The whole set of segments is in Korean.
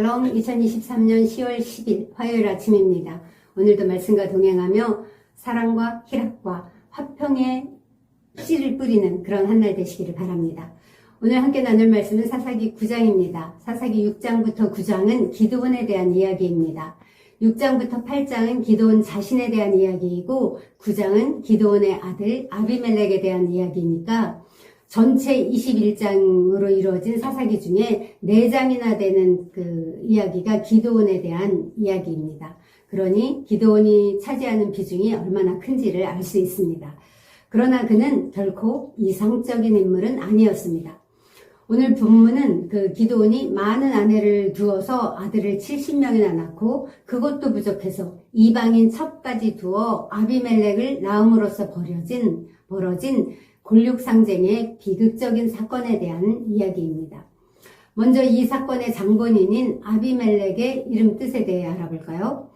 샬롬 2023년 10월 10일 화요일 아침입니다. 오늘도 말씀과 동행하며 사랑과 희락과 화평의 씨를 뿌리는 그런 한 날 되시기를 바랍니다. 오늘 함께 나눌 말씀은 사사기 9장입니다. 사사기 6장부터 9장은 기드온에 대한 이야기입니다. 6장부터 8장은 기드온 자신에 대한 이야기이고 9장은 기드온의 아들 아비멜렉에 대한 이야기이니까 전체 21장으로 이루어진 사사기 중에 4장이나 되는 그 이야기가 기드온에 대한 이야기입니다. 그러니 기드온이 차지하는 비중이 얼마나 큰지를 알 수 있습니다. 그러나 그는 결코 이상적인 인물은 아니었습니다. 오늘 본문은 그 기드온이 많은 아내를 두어서 아들을 70명이나 낳고 그것도 부족해서 이방인 첩까지 두어 아비멜렉을 낳음으로써 벌어진 골육상쟁의 비극적인 사건에 대한 이야기입니다. 먼저 이 사건의 장본인인 아비멜렉의 이름 뜻에 대해 알아볼까요?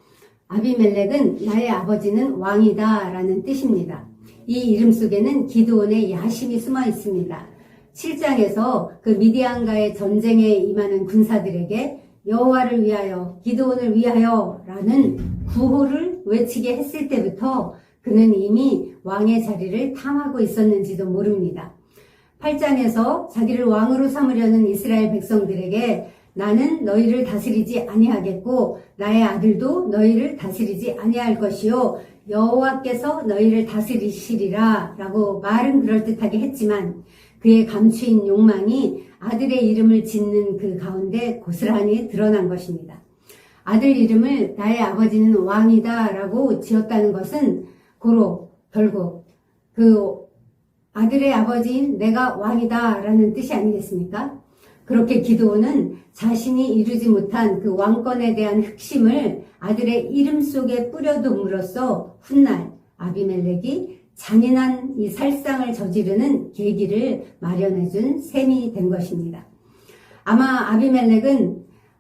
아비멜렉은 나의 아버지는 왕이다 라는 뜻입니다. 이 이름 속에는 기드온의 야심이 숨어 있습니다. 7장에서 그 미디안과의 전쟁에 임하는 군사들에게 여호와를 위하여 기드온을 위하여 라는 구호를 외치게 했을 때부터 그는 이미 왕의 자리를 탐하고 있었는지도 모릅니다. 8장에서 자기를 왕으로 삼으려는 이스라엘 백성들에게 나는 너희를 다스리지 아니하겠고 나의 아들도 너희를 다스리지 아니할 것이요 여호와께서 너희를 다스리시리라 라고 말은 그럴듯하게 했지만 그의 감추인 욕망이 아들의 이름을 짓는 그 가운데 고스란히 드러난 것입니다. 아들 이름을 나의 아버지는 왕이다 라고 지었다는 것은 결국 그 아들의 아버지인 내가 왕이다 라는 뜻이 아니겠습니까? 그렇게 기드온은 자신이 이루지 못한 그 왕권에 대한 흑심을 아들의 이름 속에 뿌려둠으로써 훗날 아비멜렉이 잔인한 이 살상을 저지르는 계기를 마련해준 셈이 된 것입니다. 아마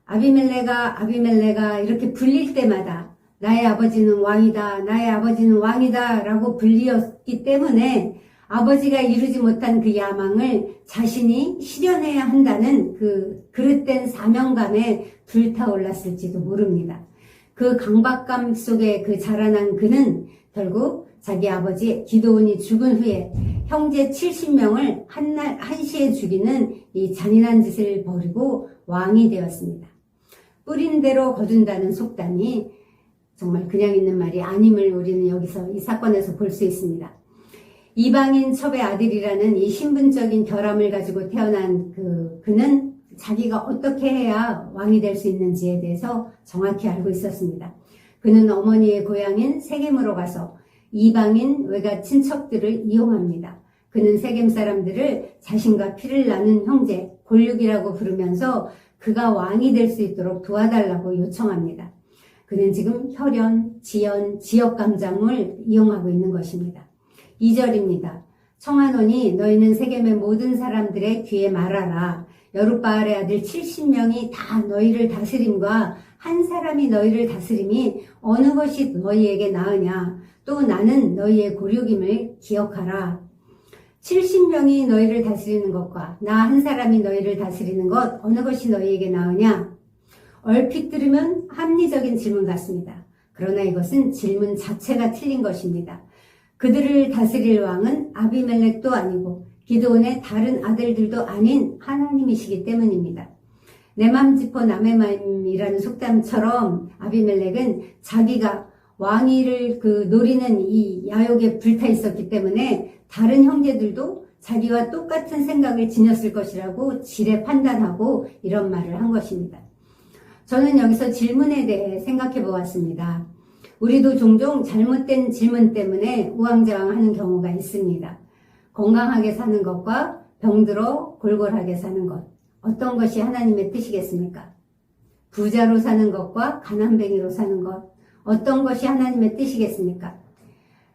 아비멜렉아 이렇게 불릴 때마다 나의 아버지는 왕이다, 나의 아버지는 왕이다 라고 불리었기 때문에 아버지가 이루지 못한 그 야망을 자신이 실현해야 한다는 그 그릇된 사명감에 불타올랐을지도 모릅니다. 그 강박감 속에 그 자라난 그는 결국 자기 아버지 기드온이 죽은 후에 형제 70명을 한시에 죽이는 이 잔인한 짓을 벌이고 왕이 되었습니다. 뿌린 대로 거둔다는 속담이 정말 그냥 있는 말이 아님을 우리는 여기서 이 사건에서 볼 수 있습니다. 이방인 첩의 아들이라는 이 신분적인 결함을 가지고 태어난 그는 자기가 어떻게 해야 왕이 될 수 있는지에 대해서 정확히 알고 있었습니다. 그는 어머니의 고향인 세겜으로 가서 이방인 외가 친척들을 이용합니다. 그는 세겜 사람들을 자신과 피를 나눈 형제, 골육이라고 부르면서 그가 왕이 될 수 있도록 도와달라고 요청합니다. 그는 지금 혈연, 지연, 지역감정을 이용하고 있는 것입니다. 2절입니다. 청하노니 너희는 세겜의 모든 사람들의 귀에 말하라. 여룻바알의 아들 70명이 다 너희를 다스림과 한 사람이 너희를 다스림이 어느 것이 너희에게 나으냐. 또 나는 너희의 고륙임을 기억하라. 70명이 너희를 다스리는 것과 나 한 사람이 너희를 다스리는 것 어느 것이 너희에게 나으냐. 얼핏 들으면 합리적인 질문 같습니다. 그러나 이것은 질문 자체가 틀린 것입니다. 그들을 다스릴 왕은 아비멜렉도 아니고 기드온의 다른 아들들도 아닌 하나님이시기 때문입니다. 내 맘 짚어 남의 맘이라는 속담처럼 아비멜렉은 자기가 왕위를 노리는 이 야욕에 불타 있었기 때문에 다른 형제들도 자기와 똑같은 생각을 지녔을 것이라고 지레 판단하고 이런 말을 한 것입니다. 저는 여기서 질문에 대해 생각해 보았습니다. 우리도 종종 잘못된 질문 때문에 우왕좌왕하는 경우가 있습니다. 건강하게 사는 것과 병들어 골골하게 사는 것, 어떤 것이 하나님의 뜻이겠습니까? 부자로 사는 것과 가난뱅이로 사는 것, 어떤 것이 하나님의 뜻이겠습니까?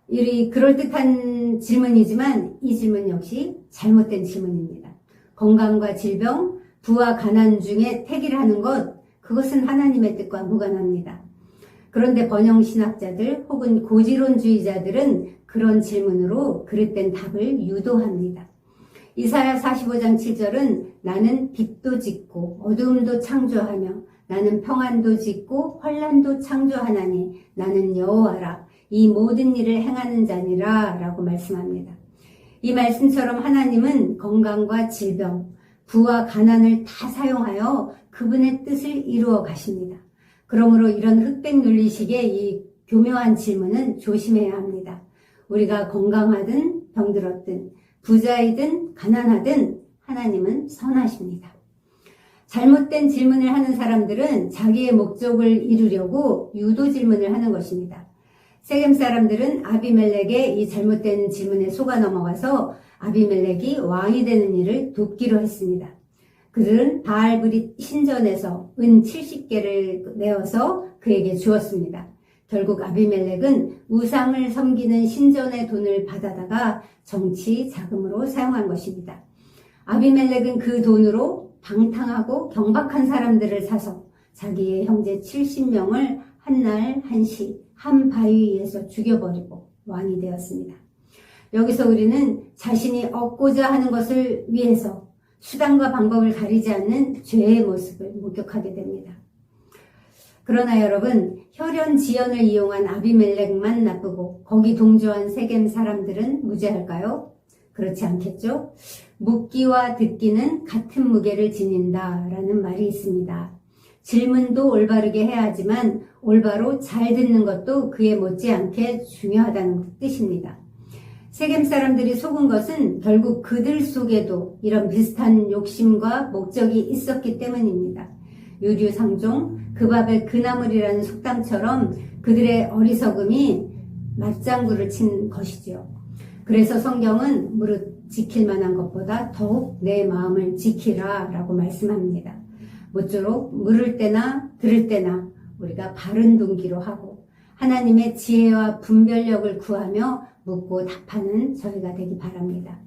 이 그럴듯한 질문이지만 이 질문 역시 잘못된 질문입니다. 건강과 질병, 부와 가난 중에 택일 하는 것, 그것은 하나님의 뜻과 무관합니다. 그런데 번영신학자들 혹은 고지론주의자들은 그런 질문으로 그릇된 답을 유도합니다. 이사야 45장 7절은 나는 빛도 짓고 어두움도 창조하며 나는 평안도 짓고 환란도 창조하나니 나는 여호와라. 이 모든 일을 행하는 자니라 라고 말씀합니다. 이 말씀처럼 하나님은 건강과 질병, 부와 가난을 다 사용하여 그분의 뜻을 이루어 가십니다. 그러므로 이런 흑백 논리식의 이 교묘한 질문은 조심해야 합니다. 우리가 건강하든 병들었든 부자이든 가난하든 하나님은 선하십니다. 잘못된 질문을 하는 사람들은 자기의 목적을 이루려고 유도 질문을 하는 것입니다. 세겜 사람들은 아비멜렉의 이 잘못된 질문에 속아 넘어가서 아비멜렉이 왕이 되는 일을 돕기로 했습니다. 그들은 바알브릿 신전에서 은 70개를 내어서 그에게 주었습니다. 결국 아비멜렉은 우상을 섬기는 신전의 돈을 받아다가 정치 자금으로 사용한 것입니다. 아비멜렉은 그 돈으로 방탕하고 경박한 사람들을 사서 자기의 형제 70명을 한날 한시 한 바위 위에서 죽여버리고 왕이 되었습니다. 여기서 우리는 자신이 얻고자 하는 것을 위해서 수단과 방법을 가리지 않는 죄의 모습을 목격하게 됩니다. 그러나 여러분, 혈연지연을 이용한 아비멜렉만 나쁘고 거기 동조한 세겜 사람들은 무죄할까요? 그렇지 않겠죠? 묻기와 듣기는 같은 무게를 지닌다 라는 말이 있습니다. 질문도 올바르게 해야 하지만 올바로 잘 듣는 것도 그에 못지않게 중요하다는 뜻입니다. 세겜 사람들이 속은 것은 결국 그들 속에도 이런 비슷한 욕심과 목적이 있었기 때문입니다. 유류상종, 그 밥에 그 나물이라는 속담처럼 그들의 어리석음이 맞장구를 친 것이지요. 그래서 성경은 무릇 지킬 만한 것보다 더욱 내 마음을 지키라 라고 말씀합니다. 모쪼록 물을 때나 들을 때나 우리가 바른 동기로 하고 하나님의 지혜와 분별력을 구하며 묻고 답하는 저희가 되기 바랍니다.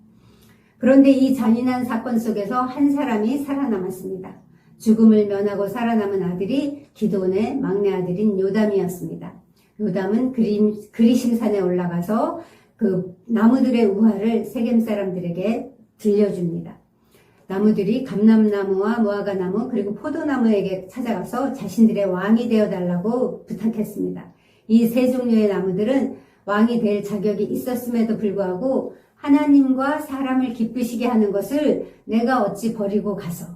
그런데 이 잔인한 사건 속에서 한 사람이 살아남았습니다. 죽음을 면하고 살아남은 아들이 기드온의 막내 아들인 요담이었습니다. 요담은 그리심산에 올라가서 그 나무들의 우화를 세겜 사람들에게 들려줍니다. 나무들이 감람나무와 무화과나무 그리고 포도나무에게 찾아가서 자신들의 왕이 되어달라고 부탁했습니다. 이 세 종류의 나무들은 왕이 될 자격이 있었음에도 불구하고 하나님과 사람을 기쁘시게 하는 것을 내가 어찌 버리고 가서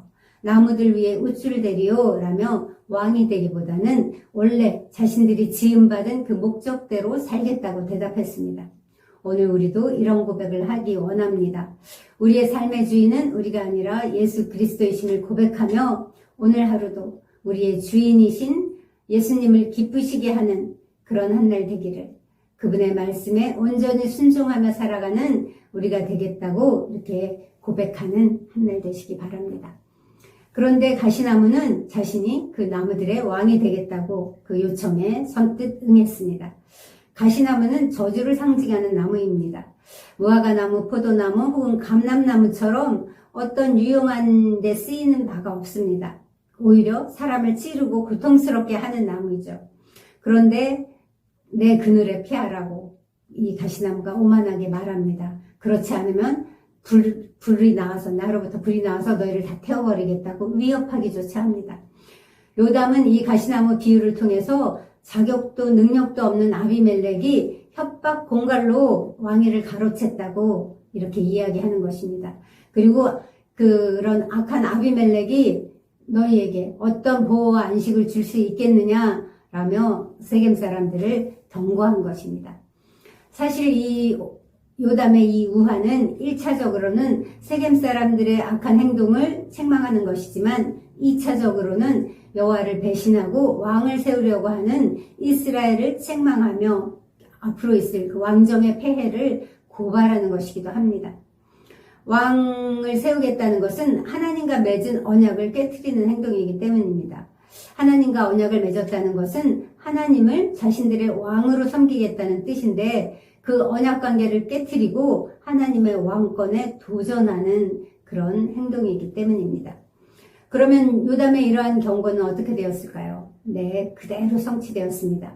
나무들 위에 우쭐대리요 라며 왕이 되기보다는 원래 자신들이 지음받은 그 목적대로 살겠다고 대답했습니다. 오늘 우리도 이런 고백을 하기 원합니다. 우리의 삶의 주인은 우리가 아니라 예수 그리스도이심을 고백하며 오늘 하루도 우리의 주인이신 예수님을 기쁘시게 하는 그런 한 날 되기를, 그분의 말씀에 온전히 순종하며 살아가는 우리가 되겠다고 이렇게 고백하는 한 날 되시기 바랍니다. 그런데 가시나무는 자신이 그 나무들의 왕이 되겠다고 그 요청에 선뜻 응했습니다. 가시나무는 저주를 상징하는 나무입니다. 무화과나무, 포도나무 혹은 감람나무처럼 어떤 유용한 데 쓰이는 바가 없습니다. 오히려 사람을 찌르고 고통스럽게 하는 나무이죠. 그런데 내 그늘에 피하라고 이 가시나무가 오만하게 말합니다. 그렇지 않으면 불이 나와서 나로부터 불이 나와서 너희를 다 태워버리겠다고 위협하기조차 합니다. 요담은 이 가시나무 비유를 통해서 자격도 능력도 없는 아비멜렉이 협박 공갈로 왕위를 가로챘다고 이렇게 이야기하는 것입니다. 그리고 그런 악한 아비멜렉이 너희에게 어떤 보호와 안식을 줄 수 있겠느냐라며 세겜 사람들을 경고한 것입니다. 사실 이 요담의 이 우화는 1차적으로는 세겜 사람들의 악한 행동을 책망하는 것이지만 2차적으로는 여호와를 배신하고 왕을 세우려고 하는 이스라엘을 책망하며 앞으로 있을 그 왕정의 폐해를 고발하는 것이기도 합니다. 왕을 세우겠다는 것은 하나님과 맺은 언약을 깨트리는 행동이기 때문입니다. 하나님과 언약을 맺었다는 것은 하나님을 자신들의 왕으로 섬기겠다는 뜻인데 그 언약 관계를 깨트리고 하나님의 왕권에 도전하는 그런 행동이기 때문입니다. 그러면 요담의 이러한 경고는 어떻게 되었을까요? 네, 그대로 성취되었습니다.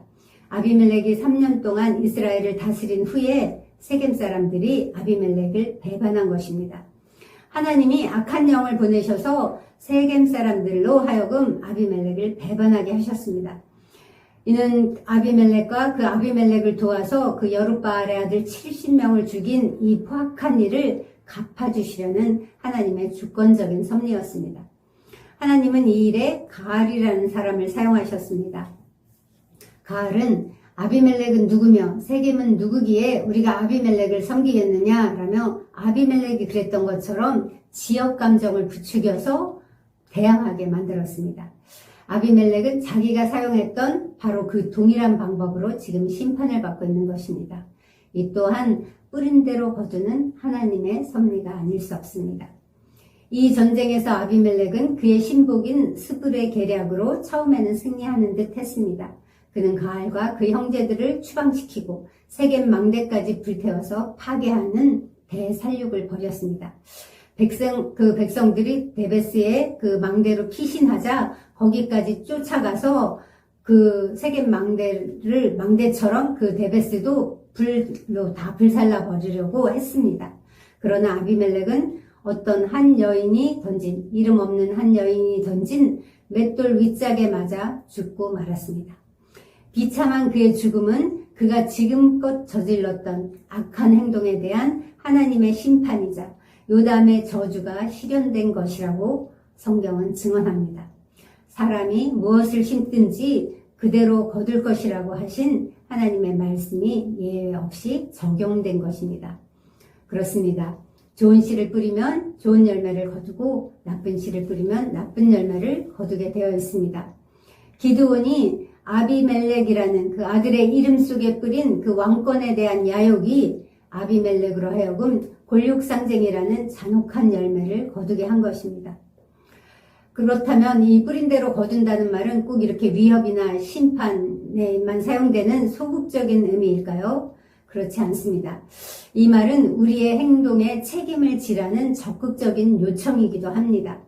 아비멜렉이 3년 동안 이스라엘을 다스린 후에 세겜 사람들이 아비멜렉을 배반한 것입니다. 하나님이 악한 영을 보내셔서 세겜 사람들로 하여금 아비멜렉을 배반하게 하셨습니다. 이는 아비멜렉과 그 아비멜렉을 도와서 그 여룻바알의 아들 70명을 죽인 이 포악한 일을 갚아주시려는 하나님의 주권적인 섭리였습니다. 하나님은 이 일에 가알이라는 사람을 사용하셨습니다. 가알은 아비멜렉은 누구며 세겜은 누구기에 우리가 아비멜렉을 섬기겠느냐 라며 아비멜렉이 그랬던 것처럼 지역 감정을 부추겨서 대항하게 만들었습니다. 아비멜렉은 자기가 사용했던 바로 그 동일한 방법으로 지금 심판을 받고 있는 것입니다. 이 또한 뿌린 대로 거두는 하나님의 섭리가 아닐 수 없습니다. 이 전쟁에서 아비멜렉은 그의 신복인 스불의 계략으로 처음에는 승리하는 듯 했습니다. 그는 가알과 그 형제들을 추방시키고 세겜 망대까지 불태워서 파괴하는 대살육을 벌였습니다. 백성들이 데베스의 그 망대로 피신하자 거기까지 쫓아가서 그 세겜 망대처럼 그 데베스도 불로 다 불살라 버리려고 했습니다. 그러나 아비멜렉은 어떤 한 여인이 던진, 이름 없는 한 여인이 던진 맷돌 윗짝에 맞아 죽고 말았습니다. 비참한 그의 죽음은 그가 지금껏 저질렀던 악한 행동에 대한 하나님의 심판이자 요담의 저주가 실현된 것이라고 성경은 증언합니다. 사람이 무엇을 심든지 그대로 거둘 것이라고 하신 하나님의 말씀이 예외 없이 적용된 것입니다. 그렇습니다. 좋은 씨를 뿌리면 좋은 열매를 거두고 나쁜 씨를 뿌리면 나쁜 열매를 거두게 되어 있습니다. 기드온이 아비멜렉이라는 그 아들의 이름 속에 뿌린 그 왕권에 대한 야욕이 아비멜렉으로 하여금 골육상쟁이라는 잔혹한 열매를 거두게 한 것입니다. 그렇다면 이 뿌린 대로 거둔다는 말은 꼭 이렇게 위협이나 심판에만 사용되는 소극적인 의미일까요? 그렇지 않습니다. 이 말은 우리의 행동에 책임을 지라는 적극적인 요청이기도 합니다.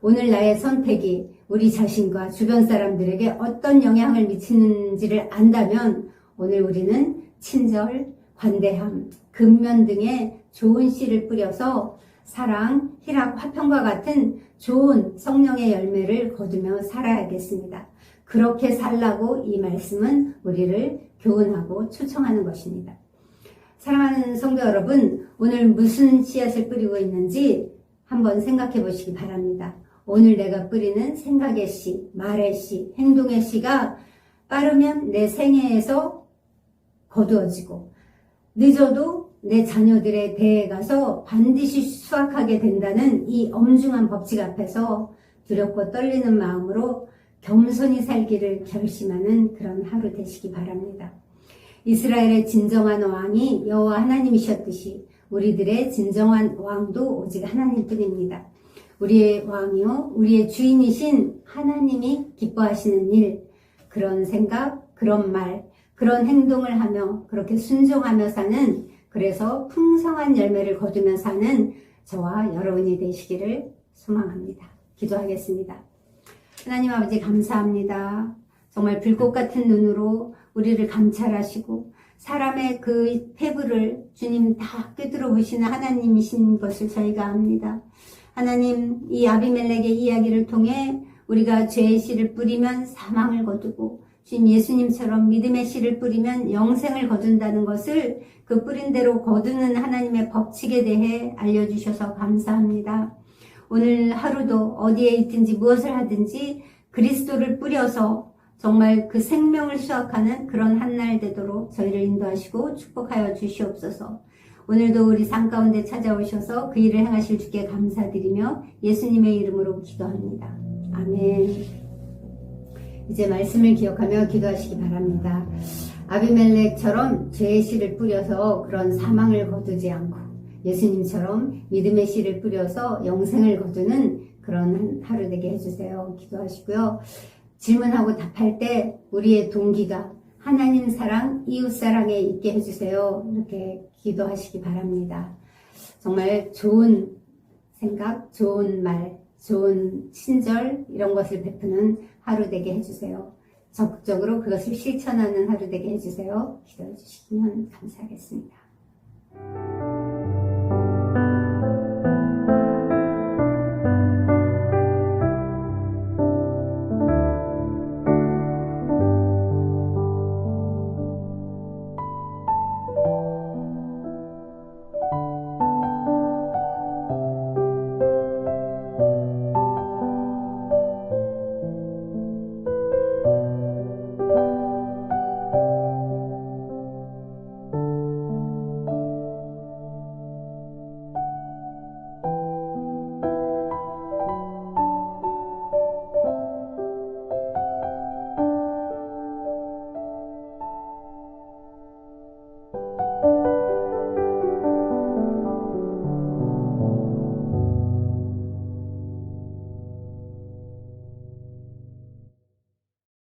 오늘 나의 선택이 우리 자신과 주변 사람들에게 어떤 영향을 미치는지를 안다면 오늘 우리는 친절, 관대함, 근면 등의 좋은 씨를 뿌려서 사랑, 희락, 화평과 같은 좋은 성령의 열매를 거두며 살아야겠습니다. 그렇게 살라고 이 말씀은 우리를 교훈하고 초청하는 것입니다. 사랑하는 성도 여러분, 오늘 무슨 씨앗을 뿌리고 있는지 한번 생각해 보시기 바랍니다. 오늘 내가 뿌리는 생각의 씨, 말의 씨, 행동의 씨가 빠르면 내 생애에서 거두어지고 늦어도 내 자녀들의 대에 가서 반드시 수확하게 된다는 이 엄중한 법칙 앞에서 두렵고 떨리는 마음으로 겸손히 살기를 결심하는 그런 하루 되시기 바랍니다. 이스라엘의 진정한 왕이 여호와 하나님이셨듯이 우리들의 진정한 왕도 오직 하나님뿐입니다. 우리의 왕이요, 우리의 주인이신 하나님이 기뻐하시는 일, 그런 생각, 그런 말, 그런 행동을 하며 그렇게 순종하며 사는, 그래서 풍성한 열매를 거두며 사는 저와 여러분이 되시기를 소망합니다. 기도하겠습니다. 하나님 아버지 감사합니다. 정말 불꽃 같은 눈으로 우리를 감찰하시고 사람의 그 폐부를 주님 다 꿰뚫어 보시는 하나님이신 것을 저희가 압니다. 하나님, 이 아비멜렉의 이야기를 통해 우리가 죄의 씨를 뿌리면 사망을 거두고 주님 예수님처럼 믿음의 씨를 뿌리면 영생을 거둔다는 것을 그 뿌린 대로 거두는 하나님의 법칙에 대해 알려주셔서 감사합니다. 오늘 하루도 어디에 있든지 무엇을 하든지 그리스도를 뿌려서 정말 그 생명을 수확하는 그런 한날 되도록 저희를 인도하시고 축복하여 주시옵소서. 오늘도 우리 삶 가운데 찾아오셔서 그 일을 행하실 주께 감사드리며 예수님의 이름으로 기도합니다. 아멘. 이제 말씀을 기억하며 기도하시기 바랍니다. 아비멜렉처럼 죄의 씨를 뿌려서 그런 사망을 거두지 않고 예수님처럼 믿음의 씨를 뿌려서 영생을 거두는 그런 하루 되게 해주세요. 기도하시고요. 질문하고 답할 때 우리의 동기가 하나님 사랑, 이웃 사랑에 있게 해주세요. 이렇게 기도하시기 바랍니다. 정말 좋은 생각, 좋은 말, 좋은 친절 이런 것을 베푸는 하루 되게 해주세요. 적극적으로 그것을 실천하는 하루 되게 해주세요. 기도해 주시면 감사하겠습니다.